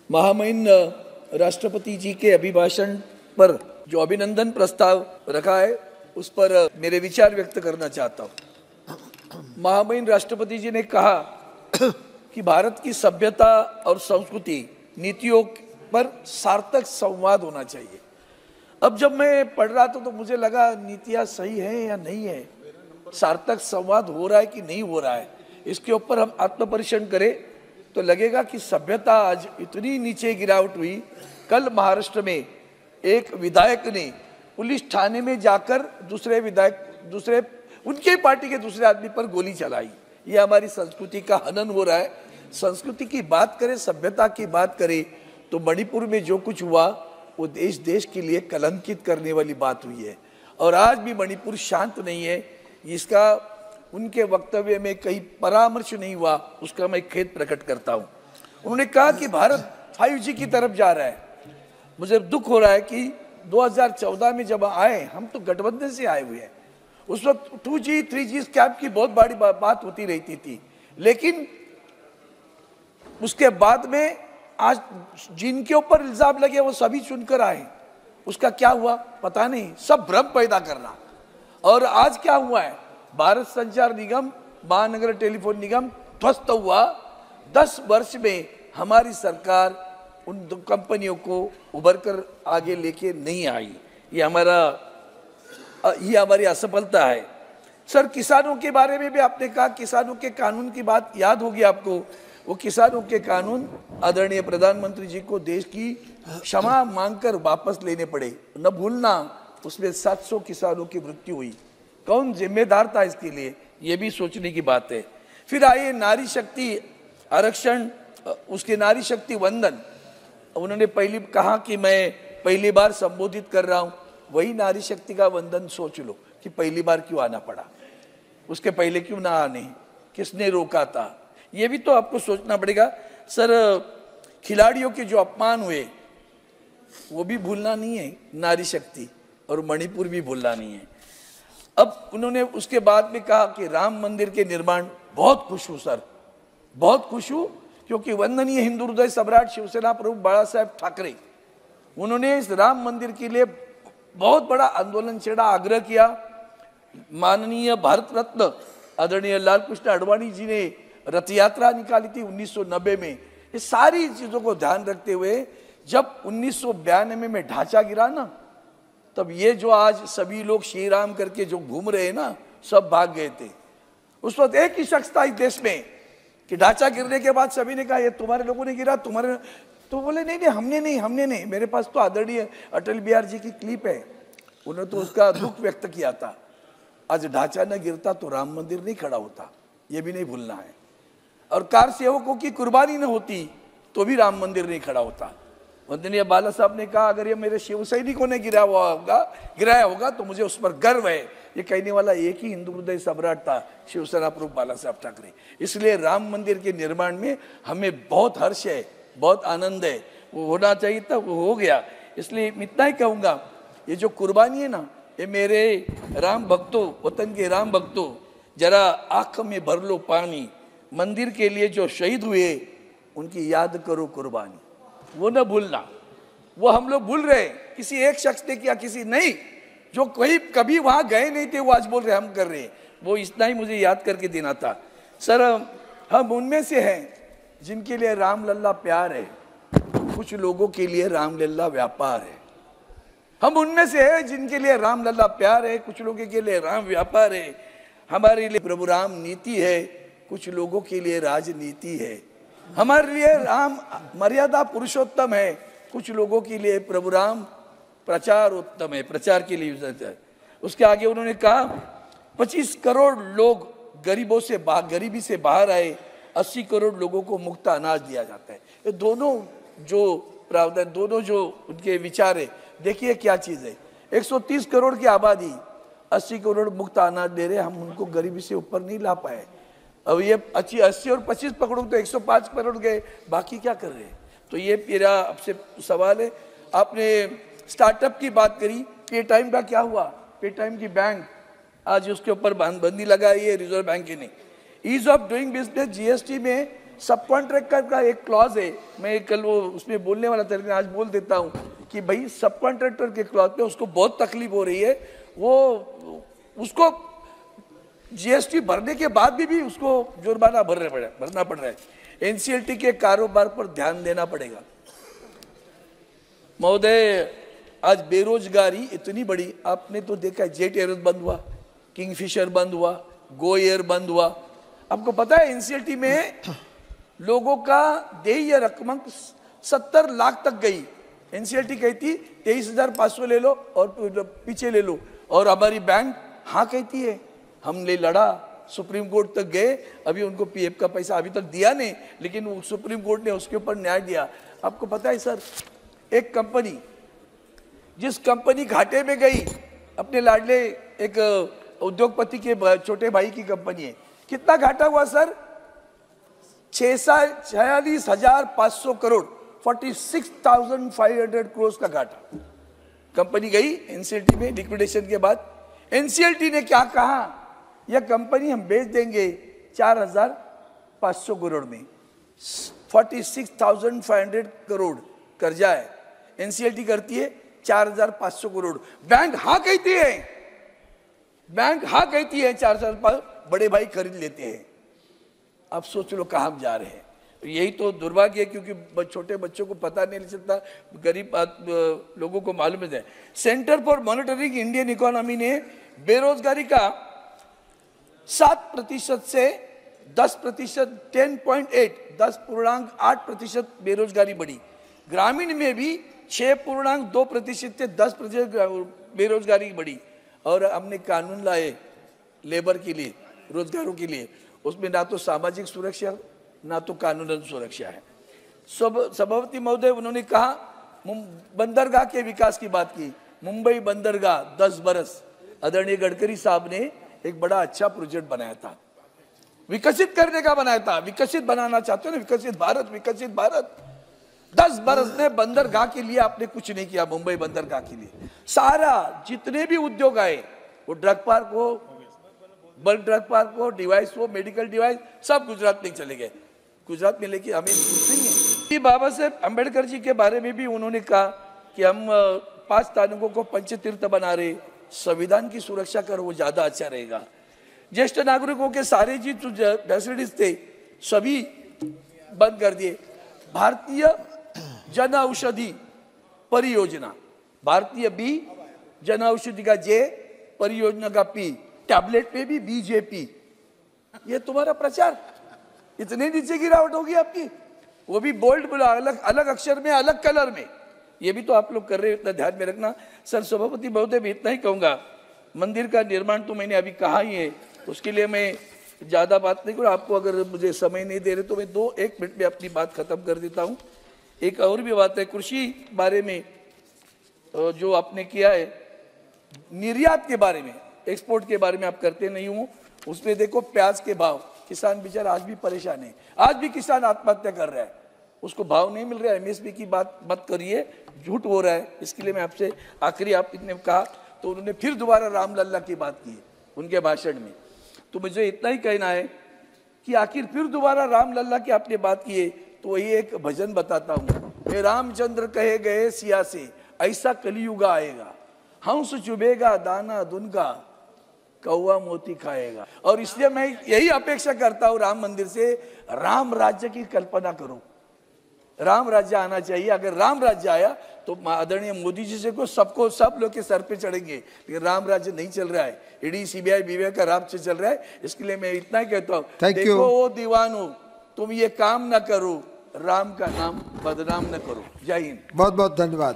महामहिम राष्ट्रपति जी के अभिभाषण पर जो अभिनंदन प्रस्ताव रखा है उस पर मेरे विचार व्यक्त करना चाहता हूँ। महामहिम राष्ट्रपति जी ने कहा कि भारत की सभ्यता और संस्कृति नीतियों पर सार्थक संवाद होना चाहिए। अब जब मैं पढ़ रहा था तो मुझे लगा नीतियाँ सही हैं या नहीं है, सार्थक संवाद हो रहा है कि नहीं हो रहा है, इसके ऊपर हम आत्मपरीक्षण करें तो लगेगा कि सभ्यता आज इतनी नीचे गिरावट हुई। कल महाराष्ट्र में एक विधायक ने पुलिस थाने में जाकर दूसरे उनके पार्टी के दूसरे आदमी पर गोली चलाई। ये हमारी संस्कृति का हनन हो रहा है। संस्कृति की बात करें, सभ्यता की बात करें तो मणिपुर में जो कुछ हुआ वो देश के लिए कलंकित करने वाली बात हुई है और आज भी मणिपुर शांत नहीं है। इसका उनके वक्तव्य में कहीं परामर्श नहीं हुआ, उसका मैं खेद प्रकट करता हूं। उन्होंने कहा कि भारत 5G की तरफ जा रहा है। मुझे दुख हो रहा है कि 2014 में जब आए, हम तो गठबंधन से आए हुए हैं, उस वक्त 2G 3G स्कैम की बहुत बड़ी बात होती रहती थी, लेकिन उसके बाद में आज जिनके ऊपर इल्जाम लगे वो सभी चुनकर आए, उसका क्या हुआ पता नहीं, सब भ्रम पैदा करना। और आज क्या हुआ है, भारत संचार निगम, महानगर टेलीफोन निगम ध्वस्त हुआ। 10 वर्ष में हमारी सरकार उन दो कंपनियों को उभर कर आगे लेके नहीं आई। ये हमारी असफलता है। सर, किसानों के बारे में भी आपने कहा, किसानों के कानून की बात याद होगी आपको। वो किसानों के कानून आदरणीय प्रधानमंत्री जी को देश की क्षमा मांगकर वापस लेने पड़े। न भूलना, उसमें 700 किसानों की मृत्यु हुई। कौन जिम्मेदार था इसके लिए, ये भी सोचने की बात है। फिर आइए नारी शक्ति आरक्षण, उसके नारी शक्ति वंदन। उन्होंने कहा कि मैं पहली बार संबोधित कर रहा हूं, वही नारी शक्ति का वंदन सोच लो कि पहली बार क्यों आना पड़ा, उसके पहले क्यों ना आने, किसने रोका था, ये भी तो आपको सोचना पड़ेगा। सर, खिलाड़ियों के जो अपमान हुए वो भी भूलना नहीं है, नारी शक्ति, और मणिपुर भी भूलना नहीं है। अब उन्होंने उसके बाद में कहा कि राम मंदिर के निर्माण, बहुत खुश हूं सर, बहुत खुश हूं, क्योंकि वंदनीय हिंदू हृदय सम्राट शिवसेना प्रमुख बाला साहेब ठाकरे, उन्होंने इस राम मंदिर के लिए बहुत बड़ा आंदोलन छेड़ा, आग्रह किया। माननीय भारत रत्न आदरणीय लाल कृष्ण आडवाणी जी ने रथ यात्रा निकाली थी 1990 में। ये सारी चीजों को ध्यान रखते हुए जब 1992 में ढांचा गिरा ना, तब ये जो आज सभी लोग श्री राम करके जो घूम रहे हैं ना, सब भाग गए थे। उस वक्त एक ही शख्स था इस देश में कि ढांचा गिरने के बाद सभी ने कहा ये तुम्हारे लोगों ने गिरा, तुम्हारे, तो बोले नहीं हमने नहीं। मेरे पास तो आदरणीय अटल बिहारी जी की क्लिप है, उन्होंने तो उसका दुख व्यक्त किया था। आज ढांचा न गिरता तो राम मंदिर नहीं खड़ा होता, ये भी नहीं भूलना है। और कार सेवकों की कुर्बानी न होती तो भी राम मंदिर नहीं खड़ा होता। वंदनीय बाला साहब ने कहा अगर ये मेरे शिव सैनिकों ने गिराया होगा तो मुझे उस पर गर्व है। ये कहने वाला एक ही हिंदू हृदय सम्राट था, शिवसेना प्रमुख बाला साहब ठाकरे। इसलिए राम मंदिर के निर्माण में हमें बहुत हर्ष है, बहुत आनंद है। वो होना चाहिए था, वो हो गया। इसलिए इतना ही कहूँगा, ये जो कुर्बानी है ना, ये मेरे राम भक्तों, वतन के राम भक्तों, जरा आँख में भर लो पानी। मंदिर के लिए जो शहीद हुए उनकी याद करो कुर्बानी, वो न भूलना। वो हम लोग भूल रहे, किसी एक शख्स ने किया, किसी नहीं, जो कभी वहां गए नहीं थे, वो आज बोल रहे हम कर रहे हैं। वो इतना ही मुझे याद करके देना था। सर, हम उनमें से हैं जिनके लिए राम लल्ला प्यार है, कुछ लोगों के लिए राम लल्ला व्यापार है। हम उनमें से हैं जिनके लिए राम लल्ला प्यार है, कुछ लोगों के लिए राम व्यापार है। हमारे लिए प्रभु राम नीति है, कुछ लोगों के लिए राजनीति है। हमारे लिए राम मर्यादा पुरुषोत्तम है, कुछ लोगों के लिए प्रभु राम प्रचार उत्तम है, प्रचार के लिए यूज होता है। उसके आगे उन्होंने कहा 25 करोड़ लोग गरीबी से बाहर आए, 80 करोड़ लोगों को मुफ्त अनाज दिया जाता है। ये दोनों जो प्रावधान, दोनों जो उनके विचार है, देखिए क्या चीज है। 130 करोड़ की आबादी, 80 करोड़ मुफ्त अनाज दे रहे, हम उनको गरीबी से ऊपर नहीं ला पाए। अब ये 80 और 25 पकड़ो तो 105 करोड़ गए, बाकी क्या कर रहे हैं? तो ये मेरा आपसे सवाल है। आपने स्टार्टअप की बात करी, पे टाइम का क्या हुआ? पे टाइम की बैंक आज उसके ऊपर बंदी लगाई है रिजर्व बैंक ने। Ease of doing business, GST में सब कॉन्ट्रैक्टर का एक क्लॉज है, मैं कल वो उसमें बोलने वाला था लेकिन आज बोल देता हूँ कि भाई सब कॉन्ट्रैक्टर के क्लॉज पे उसको बहुत तकलीफ हो रही है, वो उसको जीएसटी भरने के बाद भी उसको जुर्माना भरना पड़ रहा है। एनसीएलटी के कारोबार पर ध्यान देना पड़ेगा। महोदय, आज बेरोजगारी इतनी बड़ी, आपने तो देखा जेट एयर बंद हुआ, किंगफिशर बंद हुआ, गो एयर बंद हुआ। आपको पता है एनसीएलटी में लोगों का देय रकम 70 लाख तक गई। एनसीएलटी कहती 23,500 ले लो और पीछे ले लो, और हमारी बैंक हाँ कहती है। हमने लड़ा, सुप्रीम कोर्ट तक गए, अभी उनको पीएफ का पैसा अभी तक दिया नहीं, लेकिन सुप्रीम कोर्ट ने उसके ऊपर न्याय दिया। आपको पता है सर, एक कंपनी, जिस कंपनी घाटे में गई, अपने लाडले एक उद्योगपति के छोटे भाई की कंपनी है, कितना घाटा हुआ सर? 46,500 करोड़, 46,500 करोड़ का घाटा। कंपनी गई एनसीएलटी में लिक्विडेशन के बाद। एनसीएलटी ने क्या कहा? यह कंपनी हम बेच देंगे 4,500 करोड़ में। 46,500 करोड़ कर्जा है, एनसीएलटी करती है 4,500 करोड़। बैंक हाँ कहती है, बैंक हाँ कहती है, 4,500 बड़े भाई खरीद लेते हैं। अब सोच लो कहाँ जा रहे हैं। यही तो दुर्भाग्य है, क्योंकि छोटे बच्चों को पता नहीं चलता, गरीब लोगों को मालूम है। Centre for monitoring Indian economy ने बेरोजगारी का 7% से 10%, 10.8% बेरोजगारी बढ़ी। ग्रामीण में भी 6.2% से 10% बेरोजगारी बढ़ी। और हमने कानून लाए लेबर के लिए, रोजगारों के लिए, उसमें ना तो सामाजिक सुरक्षा ना तो कानूनन सुरक्षा है। सभापति महोदय, उन्होंने कहा बंदरगाह के विकास की बात की। मुंबई बंदरगाह 10 बरस, आदरणीय गडकरी साहब ने एक बड़ा अच्छा प्रोजेक्ट बनाया था, विकसित करने का बनाया था। विकसित बनाना चाहते हो ना, विकसित भारत, विकसित भारत। 10 बरस में बंदरगाह के लिए आपने कुछ नहीं किया। मुंबई बंदरगाह के लिए सारा जितने भी उद्योग आए, वो ड्रग पार्क हो, बल्क ड्रग पार्क हो, डिवाइस हो, मेडिकल डिवाइस, सब गुजरात में चले गए। गुजरात में लेके हमें कुछ नहीं है। बाबा साहेब अम्बेडकर जी के बारे में भी उन्होंने कहा कि हम 5 तालुकों को पंचतीर्थ बना रहे, संविधान की सुरक्षा कर, वो ज्यादा अच्छा रहेगा। ज्येष्ठ नागरिकों के सारे जी जो फैसिलिटीज थे सभी बंद कर दिए। भारतीय जन औषधि परियोजना, भारतीय बी, जन औषधि का जे, परियोजना का पी, टैबलेट पे भी बीजेपी। ये तुम्हारा प्रचार, इतने नीचे गिरावट होगी आपकी, वो भी बोल्ड बोला, अलग अलग अक्षर में, अलग कलर में। ये भी तो आप लोग कर रहे हो, इतना ध्यान में रखना। सर सभापति महोदय, भी इतना ही कहूंगा, मंदिर का निर्माण तो मैंने अभी कहा ही है, उसके लिए मैं ज्यादा बात नहीं करूँ। आपको अगर मुझे समय नहीं दे रहे तो मैं 1 मिनट में अपनी बात खत्म कर देता हूँ। एक और भी बात है, कृषि बारे में जो आपने किया है, निर्यात के बारे में, एक्सपोर्ट के बारे में आप करते नहीं हो। उसमें देखो प्याज के भाव, किसान बेचारा आज भी परेशान है, आज भी किसान आत्महत्या कर रहा है, उसको भाव नहीं मिल रहा है। एमएसपी की बात मत करिए, झूठ हो रहा है। इसके लिए मैं आपसे आखिरी, आपने कहा तो उन्होंने फिर दोबारा रामलल्ला की बात की उनके भाषण में, तो मुझे इतना ही कहना है कि आखिर फिर दोबारा रामलल्ला की आपने बात की है, तो वही एक भजन बताता हूँ। हे रामचंद्र कहे गए सिया से, ऐसा कलियुग आएगा, हंस चुभेगा दाना दुनका, कौवा मोती खाएगा। और इसलिए मैं यही अपेक्षा करता हूँ राम मंदिर से, राम राज्य की कल्पना करो, राम राज्य आना चाहिए। अगर राम राज्य आया तो आदरणीय मोदी जी से को सबको, सब लोग के सर पे चढ़ेंगे, लेकिन राम राज्य नहीं चल रहा है, ईडी सीबीआई बीबीआई का राज्य चल रहा है। इसके लिए मैं इतना ही कहता हूँ, देखो वो दीवानो, तुम ये काम ना करो, राम का नाम बदनाम न करो। जय हिंद। बहुत बहुत धन्यवाद।